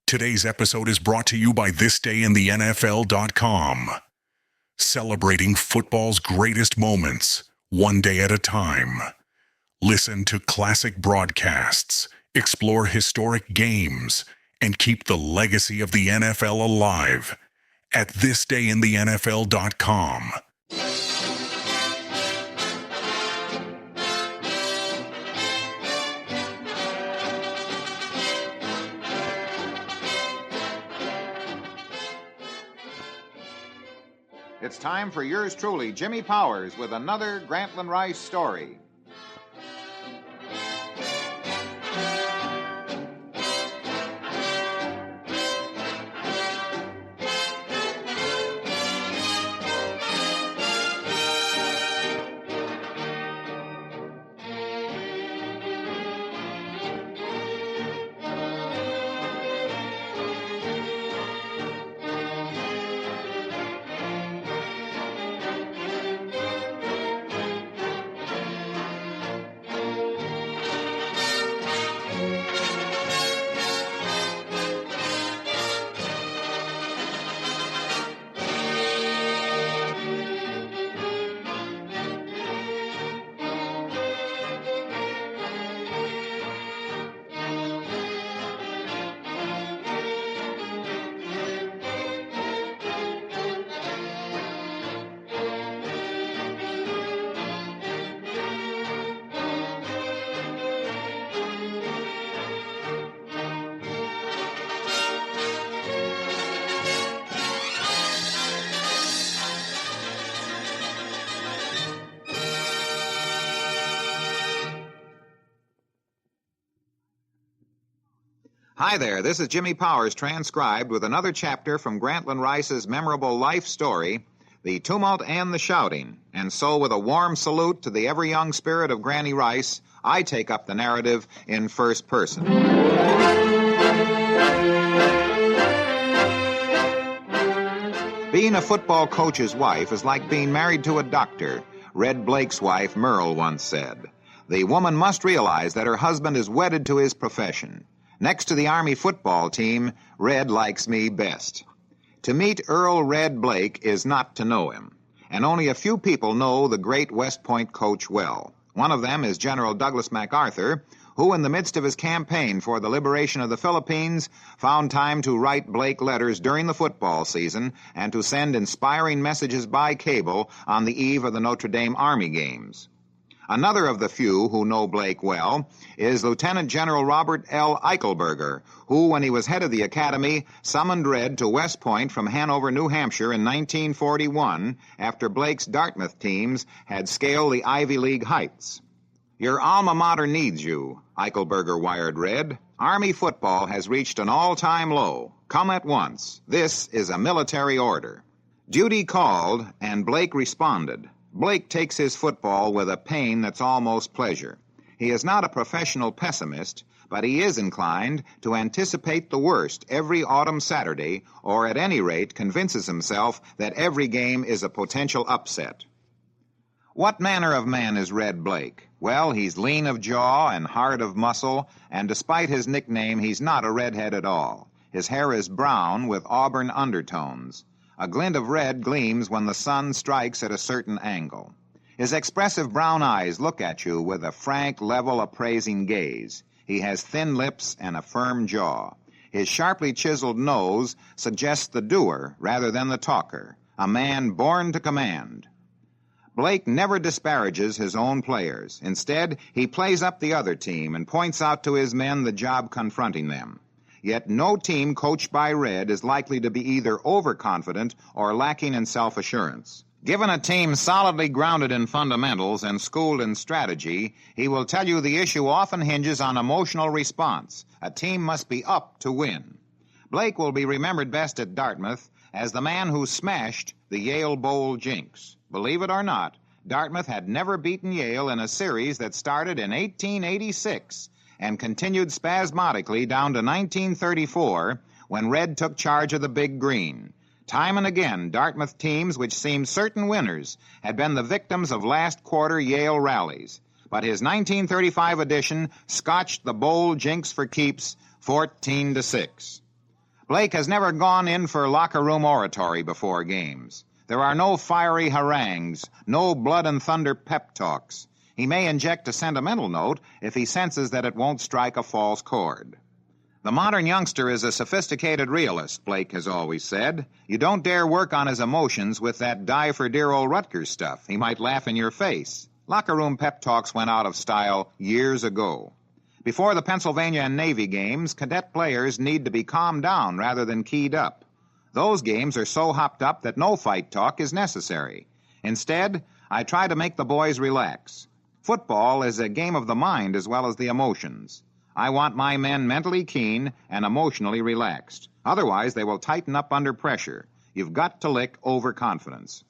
Today's episode is brought to you by thisdayintheNFL.com. Celebrating football's greatest moments, one day at a time. Listen to classic broadcasts, explore historic games, and keep the legacy of the NFL alive at thisdayintheNFL.com. It's time for yours truly, Jimmy Powers, with another Grantland Rice story. Hi there, this is Jimmy Powers transcribed with another chapter from Grantland Rice's memorable life story, The Tumult and the Shouting. And so with a warm salute to the ever-young spirit of Granny Rice, I take up the narrative in first person. Being a football coach's wife is like being married to a doctor, Red Blaik's wife, Merle, once said. The woman must realize that her husband is wedded to his profession. Next to the Army football team, Red likes me best. To meet Earl Red Blaik is not to know him, and only a few people know the great West Point coach well. One of them is General Douglas MacArthur, who in the midst of his campaign for the liberation of the Philippines found time to write Blaik letters during the football season and to send inspiring messages by cable on the eve of the Notre Dame Army games. Another of the few who know Blaik well is Lieutenant General Robert L. Eichelberger, who, when he was head of the academy, summoned Red to West Point from Hanover, New Hampshire in 1941 after Blaik's Dartmouth teams had scaled the Ivy League heights. "Your alma mater needs you," Eichelberger wired Red. "Army football has reached an all-time low. Come at once. This is a military order." Duty called, and Blaik responded. Blaik takes his football with a pain that's almost pleasure. He is not a professional pessimist, but he is inclined to anticipate the worst every autumn Saturday, or at any rate convinces himself that every game is a potential upset. What manner of man is Red Blaik? Well, he's lean of jaw and hard of muscle, and despite his nickname, he's not a redhead at all. His hair is brown with auburn undertones. A glint of red gleams when the sun strikes at a certain angle. His expressive brown eyes look at you with a frank, level, appraising gaze. He has thin lips and a firm jaw. His sharply chiseled nose suggests the doer rather than the talker, a man born to command. Blaik never disparages his own players. Instead, he plays up the other team and points out to his men the job confronting them. Yet no team coached by Red is likely to be either overconfident or lacking in self-assurance. Given a team solidly grounded in fundamentals and schooled in strategy, he will tell you the issue often hinges on emotional response. A team must be up to win. Blaik will be remembered best at Dartmouth as the man who smashed the Yale Bowl jinx. Believe it or not, Dartmouth had never beaten Yale in a series that started in 1886 and continued spasmodically down to 1934 when Red took charge of the Big Green. Time and again, Dartmouth teams which seemed certain winners had been the victims of last quarter Yale rallies. But his 1935 edition scotched the bowl jinx for keeps 14-6. Blaik has never gone in for locker room oratory before games. There are no fiery harangues, no blood and thunder pep talks. He may inject a sentimental note if he senses that it won't strike a false chord. The modern youngster is a sophisticated realist, Blaik has always said. You don't dare work on his emotions with that die-for-dear-old Rutgers stuff. He might laugh in your face. Locker room pep talks went out of style years ago. Before the Pennsylvania and Navy games, cadet players need to be calmed down rather than keyed up. Those games are so hopped up that no fight talk is necessary. Instead, I try to make the boys relax. Football is a game of the mind as well as the emotions. I want my men mentally keen and emotionally relaxed. Otherwise, they will tighten up under pressure. You've got to lick overconfidence.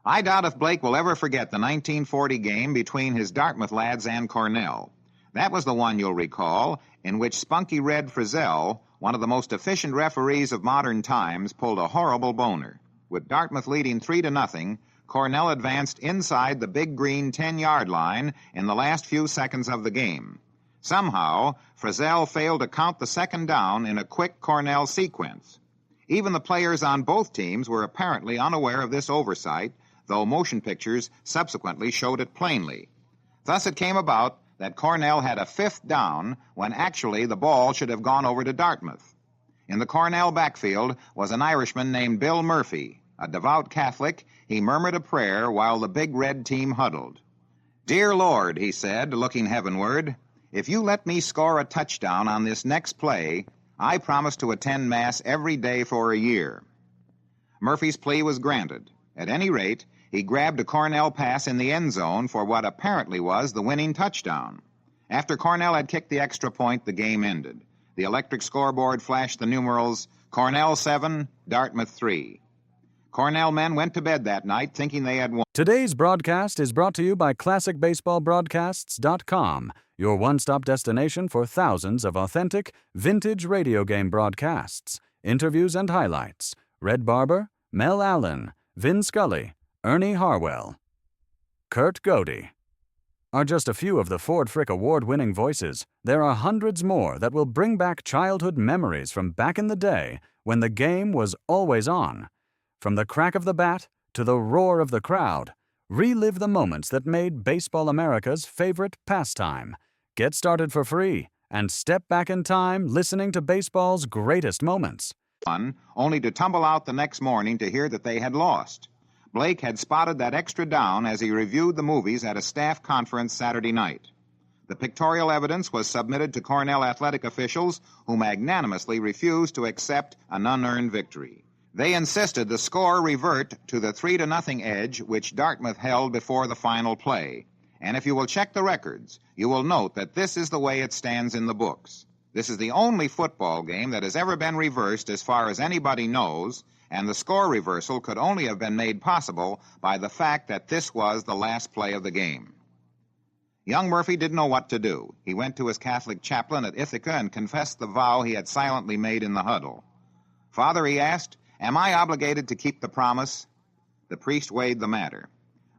I doubt if Blaik will ever forget the 1940 game between his Dartmouth lads and Cornell. That was the one, you'll recall, in which spunky Red Frizzell, one of the most efficient referees of modern times, pulled a horrible boner. With Dartmouth leading 3-0, Cornell advanced inside the big green 10-yard line in the last few seconds of the game. Somehow, Frizzell failed to count the second down in a quick Cornell sequence. Even the players on both teams were apparently unaware of this oversight, though motion pictures subsequently showed it plainly. Thus it came about that Cornell had a 5th down when actually the ball should have gone over to Dartmouth. In the Cornell backfield was an Irishman named Bill Murphy. A devout Catholic, he murmured a prayer while the big red team huddled. "Dear Lord," he said, looking heavenward, "if you let me score a touchdown on this next play, I promise to attend Mass every day for a year." Murphy's plea was granted. At any rate, he grabbed a Cornell pass in the end zone for what apparently was the winning touchdown. After Cornell had kicked the extra point, the game ended. The electric scoreboard flashed the numerals, Cornell 7, Dartmouth 3. Cornell men went to bed that night thinking they had won. Today's broadcast is brought to you by ClassicBaseballBroadcasts.com, your one-stop destination for thousands of authentic, vintage radio game broadcasts, interviews and highlights. Red Barber, Mel Allen, Vin Scully, Ernie Harwell, Kurt Godey are just a few of the Ford Frick Award-winning voices. There are hundreds more that will bring back childhood memories from back in the day when the game was always on. From the crack of the bat to the roar of the crowd, relive the moments that made Baseball America's favorite pastime. Get started for free and step back in time listening to baseball's greatest moments. Only to tumble out the next morning to hear that they had lost. Blaik had spotted that extra down as he reviewed the movies at a staff conference Saturday night. The pictorial evidence was submitted to Cornell athletic officials who magnanimously refused to accept an unearned victory. They insisted the score revert to the 3-0 edge which Dartmouth held before the final play. And if you will check the records, you will note that this is the way it stands in the books. This is the only football game that has ever been reversed as far as anybody knows, and the score reversal could only have been made possible by the fact that this was the last play of the game. Young Murphy didn't know what to do. He went to his Catholic chaplain at Ithaca and confessed the vow he had silently made in the huddle. "Father," he asked, "am I obligated to keep the promise?" The priest weighed the matter.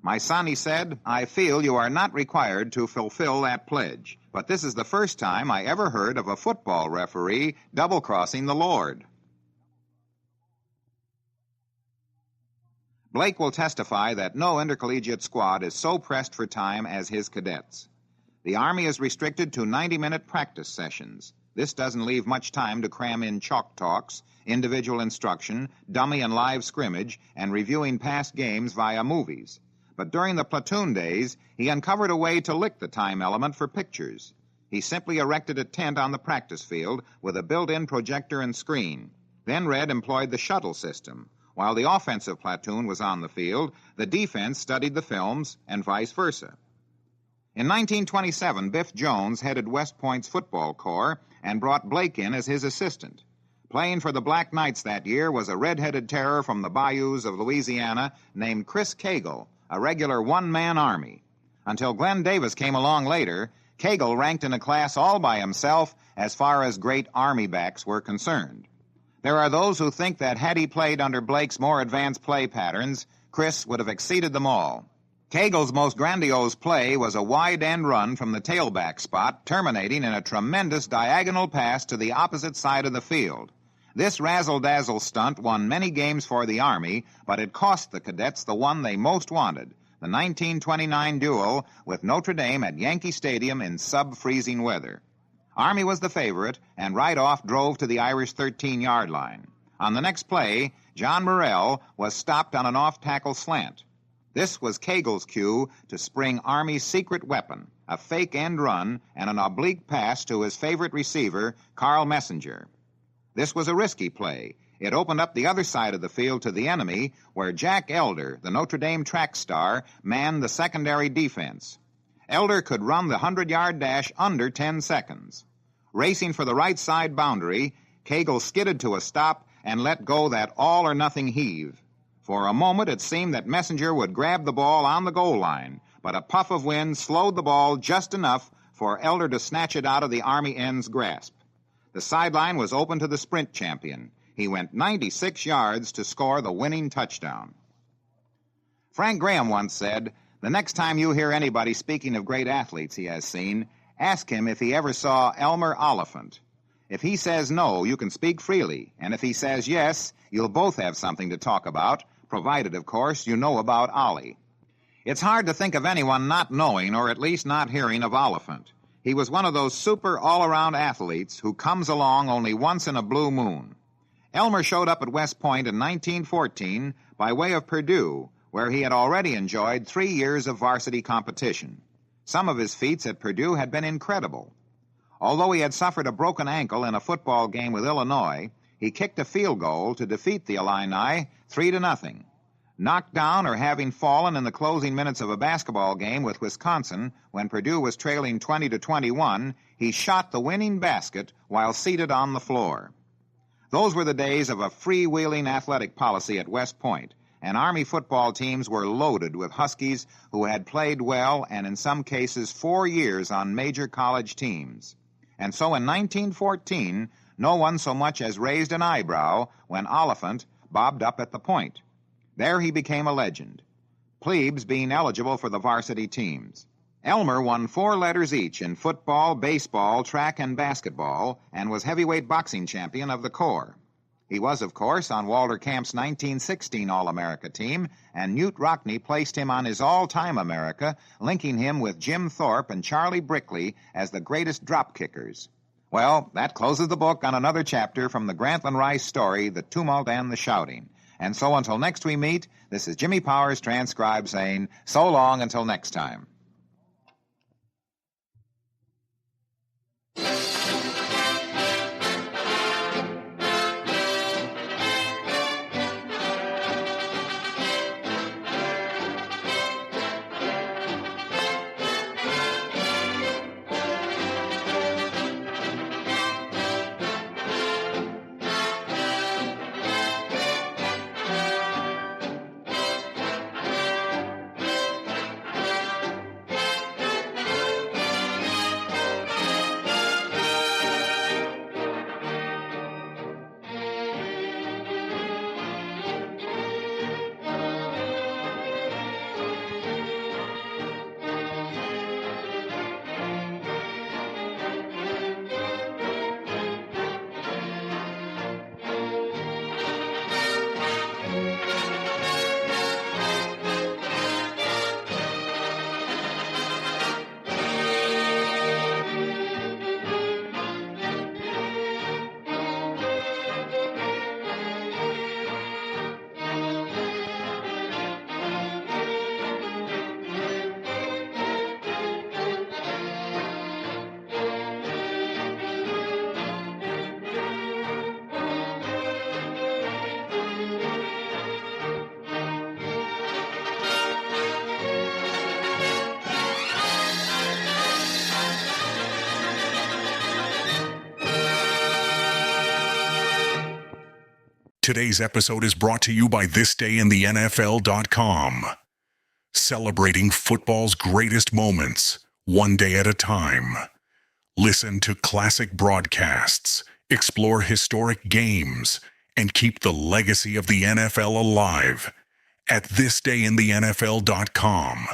"My son," he said, "I feel you are not required to fulfill that pledge, but this is the first time I ever heard of a football referee double-crossing the Lord." Blaik will testify that no intercollegiate squad is so pressed for time as his cadets. The Army is restricted to 90-minute practice sessions. This doesn't leave much time to cram in chalk talks, individual instruction, dummy and live scrimmage, and reviewing past games via movies. But during the platoon days, he uncovered a way to lick the time element for pictures. He simply erected a tent on the practice field with a built-in projector and screen. Then Red employed the shuttle system. While the offensive platoon was on the field, the defense studied the films, and vice versa. In 1927, Biff Jones headed West Point's football corps and brought Blaik in as his assistant. Playing for the Black Knights that year was a red-headed terror from the bayous of Louisiana named Chris Cagle, a regular one-man army. Until Glenn Davis came along later, Cagle ranked in a class all by himself as far as great Army backs were concerned. There are those who think that had he played under Blaik's more advanced play patterns, Chris would have exceeded them all. Cagle's most grandiose play was a wide end run from the tailback spot, terminating in a tremendous diagonal pass to the opposite side of the field. This razzle-dazzle stunt won many games for the Army, but it cost the cadets the one they most wanted, the 1929 duel with Notre Dame at Yankee Stadium in sub-freezing weather. Army was the favorite, and right off drove to the Irish 13-yard line. On the next play, John Morrell was stopped on an off-tackle slant. This was Cagle's cue to spring Army's secret weapon, a fake end run and an oblique pass to his favorite receiver, Carl Messenger. This was a risky play. It opened up the other side of the field to the enemy, where Jack Elder, the Notre Dame track star, manned the secondary defense. Elder could run the 100-yard dash under 10 seconds. Racing for the right side boundary, Cagle skidded to a stop and let go that all-or-nothing heave. For a moment, it seemed that Messenger would grab the ball on the goal line, but a puff of wind slowed the ball just enough for Elder to snatch it out of the Army end's grasp. The sideline was open to the sprint champion. He went 96 yards to score the winning touchdown. Frank Graham once said, "The next time you hear anybody speaking of great athletes he has seen, ask him if he ever saw Elmer Oliphant. If he says no, you can speak freely, and if he says yes, you'll both have something to talk about, provided, of course, you know about Ollie." It's hard to think of anyone not knowing or at least not hearing of Oliphant. He was one of those super all-around athletes who comes along only once in a blue moon. Elmer showed up at West Point in 1914 by way of Purdue, where he had already enjoyed 3 years of varsity competition. Some of his feats at Purdue had been incredible. Although he had suffered a broken ankle in a football game with Illinois, he kicked a field goal to defeat the Illini 3-0. Knocked down or having fallen in the closing minutes of a basketball game with Wisconsin when Purdue was trailing 20-21, he shot the winning basket while seated on the floor. Those were the days of a freewheeling athletic policy at West Point, and Army football teams were loaded with Huskies who had played well and in some cases 4 years on major college teams. And so in 1914, no one so much as raised an eyebrow when Oliphant bobbed up at the point. There he became a legend, plebes being eligible for the varsity teams. Elmer won 4 letters each in football, baseball, track, and basketball, and was heavyweight boxing champion of the Corps. He was, of course, on Walter Camp's 1916 All-America team, and Newt Rockne placed him on his all-time America, linking him with Jim Thorpe and Charlie Brickley as the greatest drop kickers. Well, that closes the book on another chapter from the Grantland Rice story, The Tumult and the Shouting. And so until next we meet, this is Jimmy Powers, transcribed, saying, so long until next time. Today's episode is brought to you by thisdayinthenfl.com. Celebrating football's greatest moments, one day at a time. Listen to classic broadcasts, explore historic games, and keep the legacy of the NFL alive at thisdayinthenfl.com.